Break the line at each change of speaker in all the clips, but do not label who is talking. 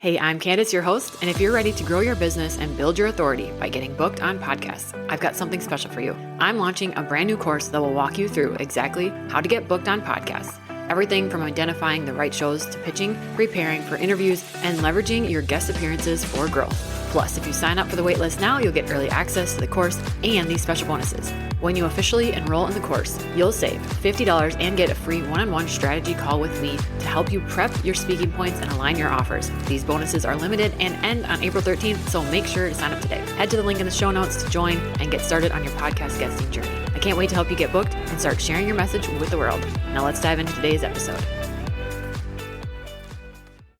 Hey, I'm Candace, your host, and if you're ready to grow your business and build your authority by getting booked on podcasts, I've got something special for you. I'm launching a brand new course that will walk you through exactly how to get booked on podcasts. Everything from identifying the right shows to pitching, preparing for interviews, and leveraging your guest appearances for growth. Plus, if you sign up for the waitlist now, you'll get early access to the course and these special bonuses. When you officially enroll in the course, you'll save $50 and get a free one-on-one strategy call with me to help you prep your speaking points and align your offers. These bonuses are limited and end on April 13th, so make sure to sign up today. Head to the link in the show notes to join and get started on your podcast guesting journey. I can't wait to help you get booked and start sharing your message with the world. Now let's dive into today's episode.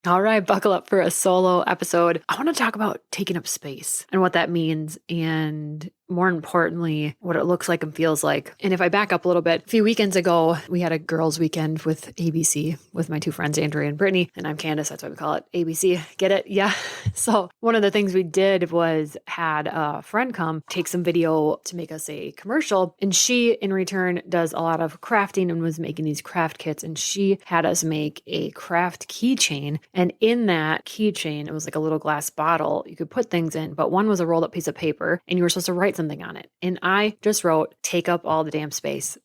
All right, buckle up for a solo episode. I want to talk about taking up space and what that means, and more importantly, what it looks like and feels like. And if I back up a little bit, a few weekends ago, we had a girls' weekend with ABC with my two friends, Andrea and Brittany, and I'm Candace. That's why we call it ABC. Get it? Yeah. So one of the things we did was had a friend come take some video to make us a commercial. And she, in return, does a lot of crafting and was making these craft kits. And she had us make a craft keychain. And in that keychain, it was like a little glass bottle you could put things in, but one was a rolled up piece of paper and you were supposed to write something on it. And I just wrote, "Take up all the damn space."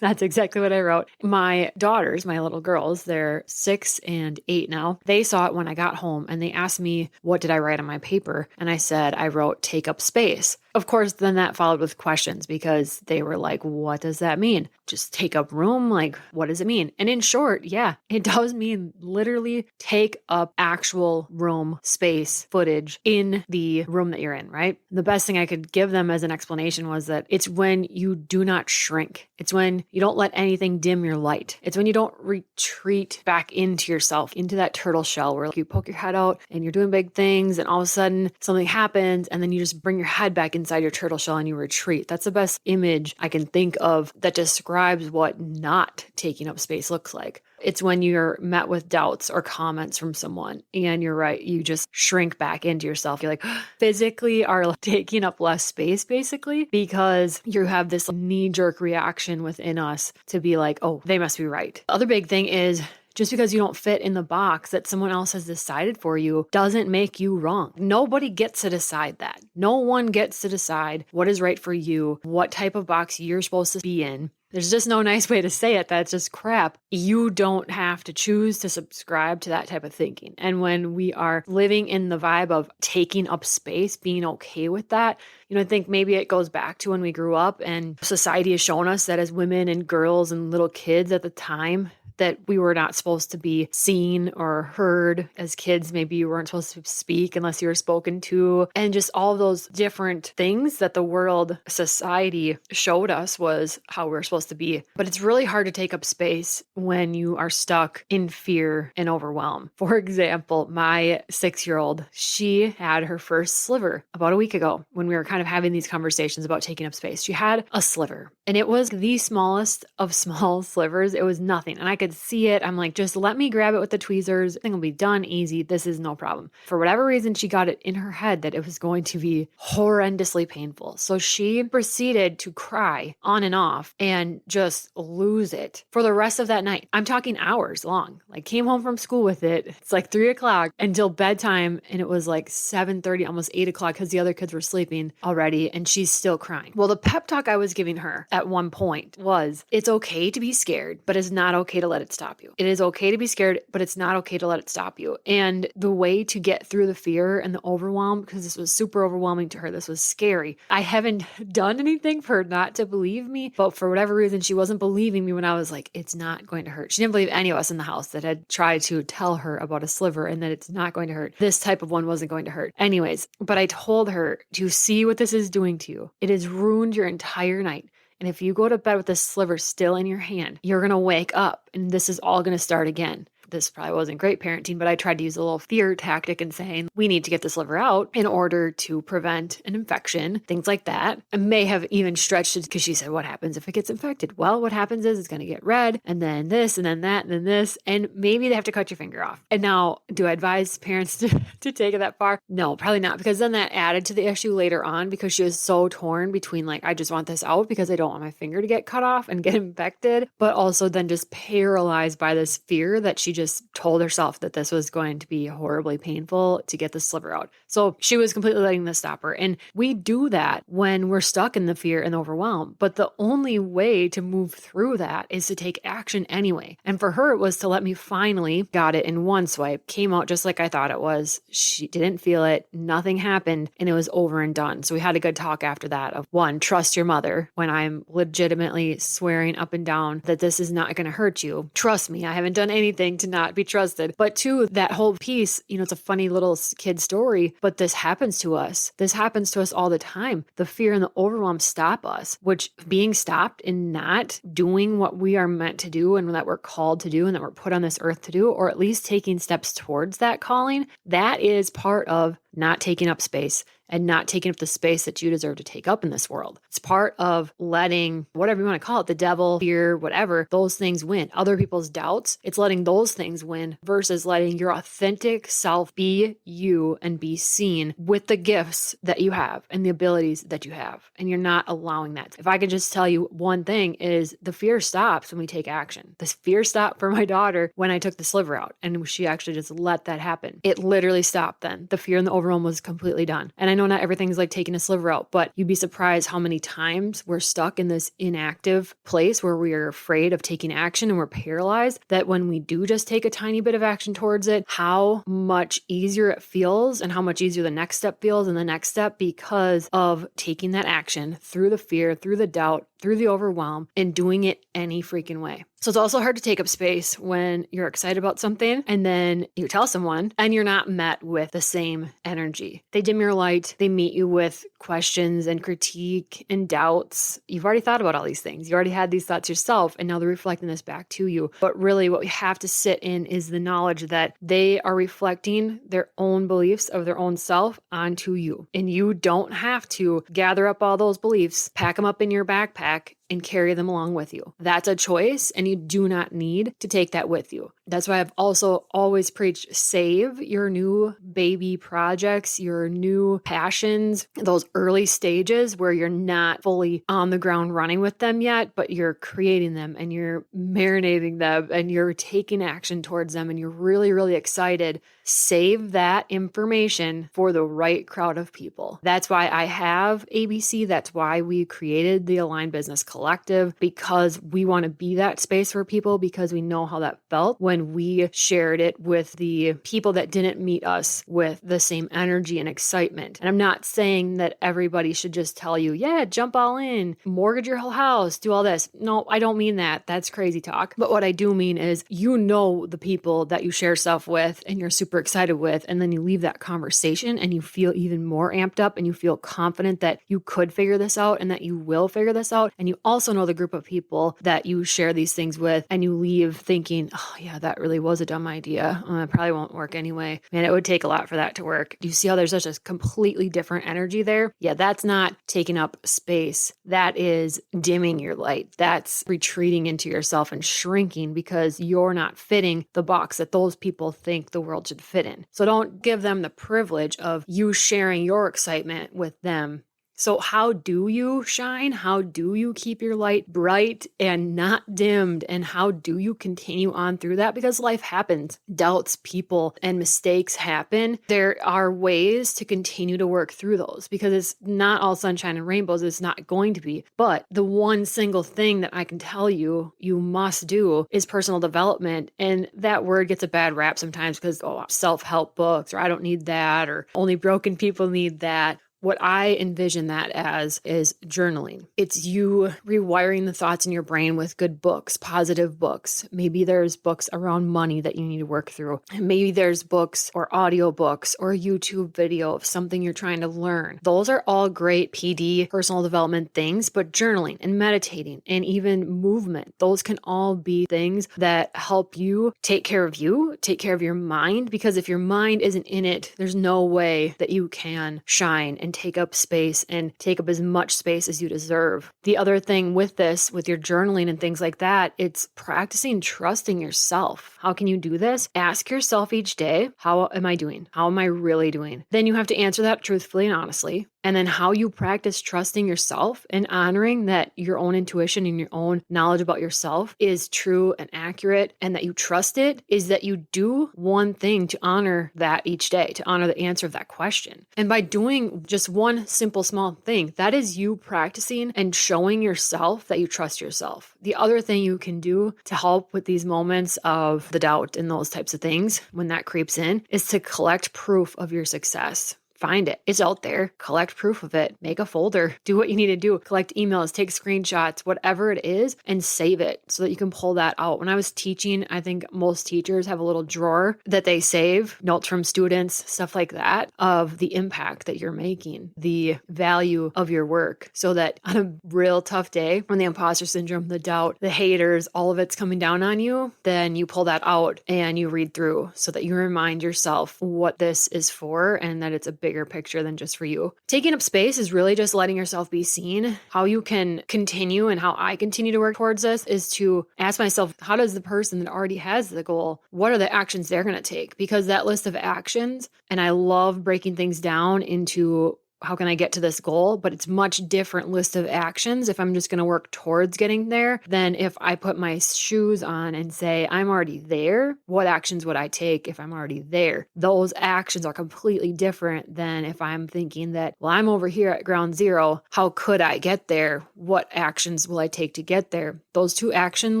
That's exactly what I wrote. My daughters, my little girls, they're 6 and 8 now. They saw it when I got home and they asked me, what did I write on my paper? And I said, I wrote, "Take up space." Of course, then that followed with questions because they were like, what does that mean? Just take up room? Like, what does it mean? And in short, yeah, it does mean literally take up actual room, space, footage in the room that you're in, right? The best thing I could give them as an explanation was that it's when you do not shrink. It's when you don't let anything dim your light. It's when you don't retreat back into yourself, into that turtle shell where you poke your head out and you're doing big things and all of a sudden something happens and then you just bring your head back inside your turtle shell and you retreat. That's the best image I can think of that describes what not taking up space looks like. It's when you're met with doubts or comments from someone and you're right, you just shrink back into yourself. You're like physically are taking up less space basically because you have this knee-jerk reaction within us to be like, oh, they must be right. The other big thing is just because you don't fit in the box that someone else has decided for you doesn't make you wrong. Nobody gets to decide that. No one gets to decide what is right for you, what type of box you're supposed to be in. There's just no nice way to say it. That's just crap. You don't have to choose to subscribe to that type of thinking. And when we are living in the vibe of taking up space, being okay with that, I think maybe it goes back to when we grew up and society has shown us that as women and girls and little kids at the time, that we were not supposed to be seen or heard. As kids, maybe you weren't supposed to speak unless you were spoken to. And just all those different things that the world, society showed us was how we're supposed to be. But it's really hard to take up space when you are stuck in fear and overwhelm. For example, my 6-year-old, she had her first sliver about a week ago when we were kind of having these conversations about taking up space. She had a sliver and it was the smallest of small slivers. It was nothing. And I could see it. I'm like, just let me grab it with the tweezers. I think it'll be done easy. This is no problem. For whatever reason, she got it in her head that it was going to be horrendously painful. So she proceeded to cry on and off and just lose it for the rest of that night. I'm talking hours long. Like came home from school with it. It's like 3:00 until bedtime. And it was like 7:30, almost 8:00 because the other kids were sleeping already. And she's still crying. Well, the pep talk I was giving her at one point was, it's okay to be scared, but it's not okay to let it stop you. It is okay to be scared, but it's not okay to let it stop you. And the way to get through the fear and the overwhelm, because this was super overwhelming to her, this was scary. I haven't done anything for her not to believe me, but for whatever reason, she wasn't believing me when I was like, it's not going to hurt. She didn't believe any of us in the house that had tried to tell her about a sliver and that it's not going to hurt. This type of one wasn't going to hurt. Anyways, but I told her, do you see what this is doing to you? It has ruined your entire night. And if you go to bed with this sliver still in your hand, you're going to wake up and this is all going to start again. This probably wasn't great parenting, but I tried to use a little fear tactic and saying, we need to get this liver out in order to prevent an infection, things like that. I may have even stretched it because she said, what happens if it gets infected? Well, what happens is it's going to get red and then this and then that and then this, and maybe they have to cut your finger off. And now, do I advise parents to take it that far? No, probably not, because then that added to the issue later on because she was so torn between like, I just want this out because I don't want my finger to get cut off and get infected, but also then just paralyzed by this fear that she just told herself that this was going to be horribly painful to get the sliver out. So she was completely letting this stop her. And we do that when we're stuck in the fear and overwhelm. But the only way to move through that is to take action anyway. And for her, it was to let me finally got it in one swipe, came out just like I thought it was. She didn't feel it. Nothing happened, and it was over and done. So we had a good talk after that of, one, trust your mother when I'm legitimately swearing up and down that this is not going to hurt you. Trust me, I haven't done anything to not be trusted. But two, that whole piece, it's a funny little kid story, but this happens to us. This happens to us all the time. The fear and the overwhelm stop us, which being stopped and not doing what we are meant to do and that we're called to do and that we're put on this earth to do, or at least taking steps towards that calling, that is part of not taking up space and not taking up the space that you deserve to take up in this world. It's part of letting, whatever you want to call it, the devil, fear, whatever, those things win. Other people's doubts, it's letting those things win versus letting your authentic self be you and be seen with the gifts that you have and the abilities that you have. And you're not allowing that. If I could just tell you one thing is the fear stops when we take action. This fear stopped for my daughter when I took the sliver out and she actually just let that happen. It literally stopped then. The fear and the overwhelm was completely done. And I know not everything's like taking a sliver out, but you'd be surprised how many times we're stuck in this inactive place where we are afraid of taking action and we're paralyzed, that when we do just take a tiny bit of action towards it, how much easier it feels and how much easier the next step feels and the next step because of taking that action through the fear, through the doubt, through the overwhelm, and doing it any freaking way. So it's also hard to take up space when you're excited about something and then you tell someone and you're not met with the same energy. They dim your light. They meet you with questions and critique and doubts. You've already thought about all these things. You already had these thoughts yourself, and now they're reflecting this back to you. But really what we have to sit in is the knowledge that they are reflecting their own beliefs of their own self onto you. And you don't have to gather up all those beliefs, pack them up in your backpack, and carry them along with you. That's a choice, and you do not need to take that with you. That's why I've also always preached save your new baby projects, your new passions, those early stages where you're not fully on the ground running with them yet, but you're creating them and you're marinating them and you're taking action towards them and you're really, really excited. Save that information for the right crowd of people. That's why I have ABC. That's why we created the Aligned Business Collective, because we want to be that space for people, because we know how that felt when we shared it with the people that didn't meet us with the same energy and excitement. And I'm not saying that everybody should just tell you, yeah, jump all in, mortgage your whole house, do all this. No, I don't mean that. That's crazy talk. But what I do mean is, the people that you share stuff with and you're super excited with, and then you leave that conversation and you feel even more amped up and you feel confident that you could figure this out and that you will figure this out. And you also know the group of people that you share these things with, and you leave thinking, oh yeah, that really was a dumb idea. It probably won't work anyway. Man, it would take a lot for that to work. Do you see how there's such a completely different energy there? Yeah, that's not taking up space. That is dimming your light. That's retreating into yourself and shrinking because you're not fitting the box that those people think the world should fit in. So don't give them the privilege of you sharing your excitement with them. So how do you shine? How do you keep your light bright and not dimmed? And how do you continue on through that? Because life happens. Doubts, people, and mistakes happen. There are ways to continue to work through those, because it's not all sunshine and rainbows. It's not going to be. But the one single thing that I can tell you must do is personal development. And that word gets a bad rap sometimes because, self-help books, or I don't need that, or only broken people need that. What I envision that as is journaling. It's you rewiring the thoughts in your brain with good books, positive books. Maybe there's books around money that you need to work through. Maybe there's books or audio books or a YouTube video of something you're trying to learn. Those are all great PD, personal development things, but journaling and meditating and even movement, those can all be things that help you, take care of your mind, because if your mind isn't in it, there's no way that you can shine and take up space and take up as much space as you deserve. The other thing with this, with your journaling and things like that, it's practicing trusting yourself. How can you do this? Ask yourself each day, how am I doing? How am I really doing? Then you have to answer that truthfully and honestly. And then how you practice trusting yourself and honoring that your own intuition and your own knowledge about yourself is true and accurate and that you trust it is that you do one thing to honor that each day, to honor the answer of that question. And by doing just one simple, small thing, that is you practicing and showing yourself that you trust yourself. The other thing you can do to help with these moments of the doubt and those types of things when that creeps in is to collect proof of your success. Find it. It's out there. Collect proof of it. Make a folder. Do what you need to do. Collect emails, take screenshots, whatever it is, and save it so that you can pull that out. When I was teaching, I think most teachers have a little drawer that they save notes from students, stuff like that, of the impact that you're making, the value of your work, so that on a real tough day, when the imposter syndrome, the doubt, the haters, all of it's coming down on you, then you pull that out and you read through so that you remind yourself what this is for and that it's a bigger picture than just for you. Taking up space is really just letting yourself be seen. How you can continue and how I continue to work towards this is to ask myself, how does the person that already has the goal, what are the actions they're going to take? Because that list of actions, and I love breaking things down into how can I get to this goal? But it's much different list of actions if I'm just going to work towards getting there than if I put my shoes on and say, I'm already there. What actions would I take if I'm already there? Those actions are completely different than if I'm thinking that, well, I'm over here at ground zero. How could I get there? What actions will I take to get there? Those two action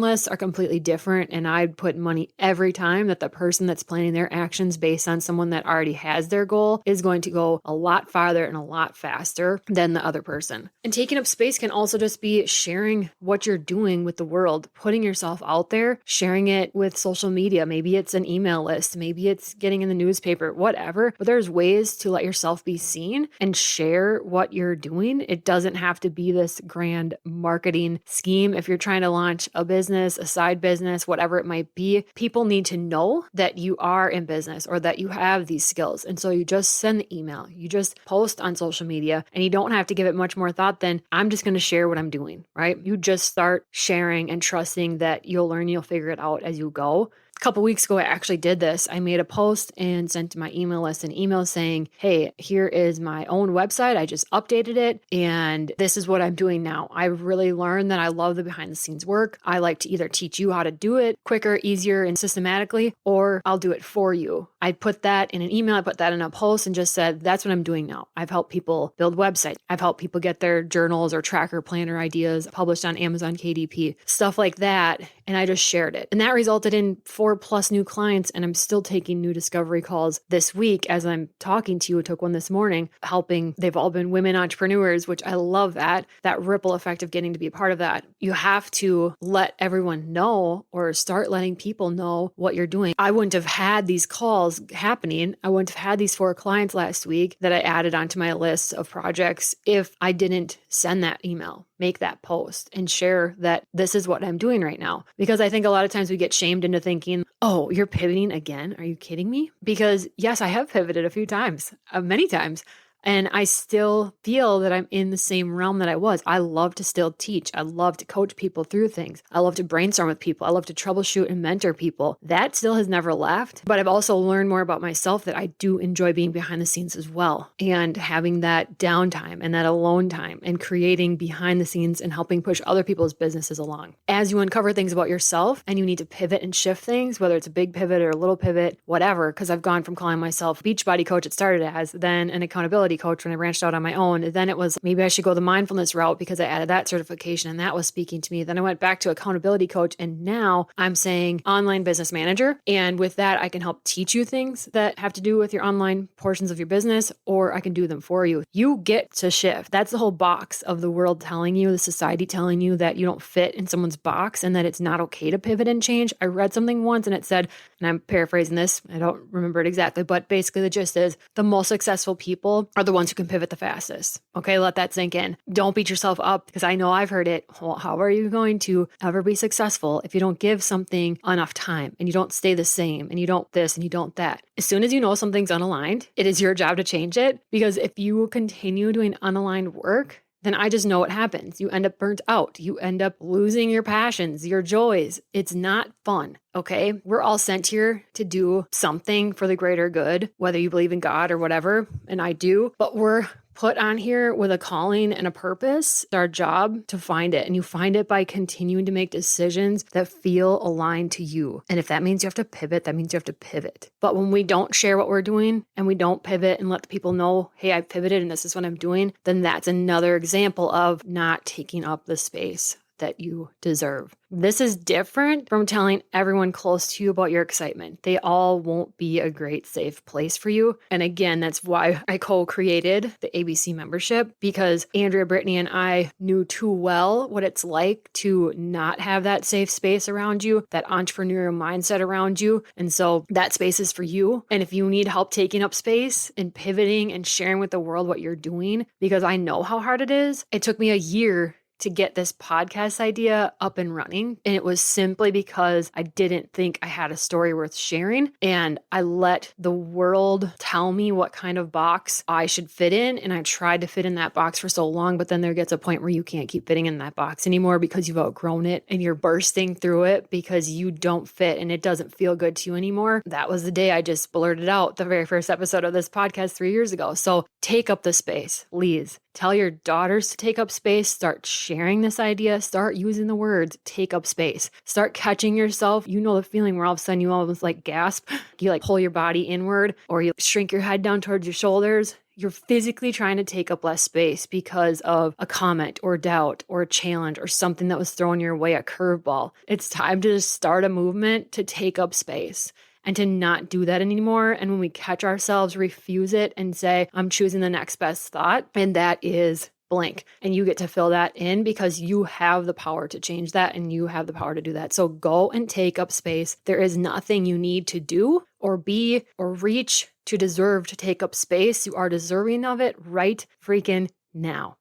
lists are completely different. And I'd put money every time that the person that's planning their actions based on someone that already has their goal is going to go a lot farther and a lot faster than the other person. And taking up space can also just be sharing what you're doing with the world, putting yourself out there, sharing it with social media. Maybe it's an email list, maybe it's getting in the newspaper, whatever. But there's ways to let yourself be seen and share what you're doing. It doesn't have to be this grand marketing scheme. If you're trying to launch a business, a side business, whatever it might be, people need to know that you are in business or that you have these skills. And so you just send the email, you just post on social media, and you don't have to give it much more thought than I'm just going to share what I'm doing, right? You just start sharing and trusting that you'll learn, you'll figure it out as you go. A couple weeks ago, I actually did this. I made a post and sent to my email list an email saying, hey, here is my own website. I just updated it and this is what I'm doing now. I really learned that I love the behind the scenes work. I like to either teach you how to do it quicker, easier, and systematically, or I'll do it for you. I put that in an email. I put that in a post and just said, that's what I'm doing now. I've helped people build websites. I've helped people get their journals or tracker planner ideas published on Amazon KDP, stuff like that. And I just shared it. And that resulted in 4+ new clients. And I'm still taking new discovery calls this week as I'm talking to you. I took one this morning, helping. They've all been women entrepreneurs, which I love that ripple effect of getting to be a part of that. You have to let everyone know or start letting people know what you're doing. I wouldn't have had these calls happening. I wouldn't have had these 4 clients last week that I added onto my list of projects if I didn't send that email, make that post, and share that this is what I'm doing right now. Because I think a lot of times we get shamed into thinking, oh, you're pivoting again? Are you kidding me? Because yes, I have pivoted a few times, many times. And I still feel that I'm in the same realm that I was. I love to still teach. I love to coach people through things. I love to brainstorm with people. I love to troubleshoot and mentor people. That still has never left. But I've also learned more about myself that I do enjoy being behind the scenes as well. And having that downtime and that alone time and creating behind the scenes and helping push other people's businesses along. As you uncover things about yourself and you need to pivot and shift things, whether it's a big pivot or a little pivot, whatever, because I've gone from calling myself Beachbody coach, it started as, then an accountability coach when I branched out on my own. Then it was maybe I should go the mindfulness route because I added that certification and that was speaking to me. Then I went back to accountability coach and now I'm saying online business manager. And with that, I can help teach you things that have to do with your online portions of your business, or I can do them for you. You get to shift. That's the whole box of the world telling you, the society telling you that you don't fit in someone's box and that it's not okay to pivot and change. I read something once and it said, and I'm paraphrasing this, I don't remember it exactly, but basically the gist is the most successful people are the ones who can pivot the fastest. Okay, let that sink in. Don't beat yourself up because I know I've heard it. Well, how are you going to ever be successful if you don't give something enough time and you don't stay the same and you don't this and you don't that? As soon as you know something's unaligned, it is your job to change it, because if you continue doing unaligned work, then I just know what happens. You end up burnt out. You end up losing your passions, your joys. It's not fun. Okay, we're all sent here to do something for the greater good, whether you believe in God or whatever, and I do, but we're put on here with a calling and a purpose. It's our job to find it. And you find it by continuing to make decisions that feel aligned to you. And if that means you have to pivot, that means you have to pivot. But when we don't share what we're doing and we don't pivot and let the people know, hey, I pivoted and this is what I'm doing, then that's another example of not taking up the space that you deserve. This is different from telling everyone close to you about your excitement. They all won't be a great, safe place for you. And again, that's why I co-created the ABC membership, because Andrea, Brittany, and I knew too well what it's like to not have that safe space around you, that entrepreneurial mindset around you. And so that space is for you. And if you need help taking up space and pivoting and sharing with the world what you're doing, because I know how hard it is. It took me a year to get this podcast idea up and running. And it was simply because I didn't think I had a story worth sharing. And I let the world tell me what kind of box I should fit in. And I tried to fit in that box for so long, but then there gets a point where you can't keep fitting in that box anymore because you've outgrown it and you're bursting through it because you don't fit and it doesn't feel good to you anymore. That was the day I just blurted out the very first episode of this podcast 3 years ago. So take up the space, please. Tell your daughters to take up space. Start sharing this idea. Start using the words, take up space. Start catching yourself. You know the feeling where all of a sudden you almost like gasp. You like pull your body inward or you shrink your head down towards your shoulders. You're physically trying to take up less space because of a comment or doubt or a challenge or something that was thrown your way, a curveball. It's time to just start a movement to take up space and to not do that anymore. And when we catch ourselves, refuse it and say, I'm choosing the next best thought. And that is blank. And you get to fill that in because you have the power to change that and you have the power to do that. So go and take up space. There is nothing you need to do or be or reach to deserve to take up space. You are deserving of it right freaking now.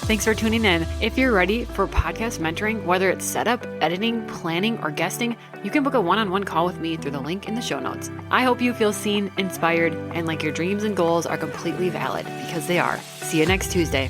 Thanks for tuning in. If you're ready for podcast mentoring, whether it's setup, editing, planning, or guesting, you can book a one-on-one call with me through the link in the show notes. I hope you feel seen, inspired, and like your dreams and goals are completely valid because they are. See you next Tuesday.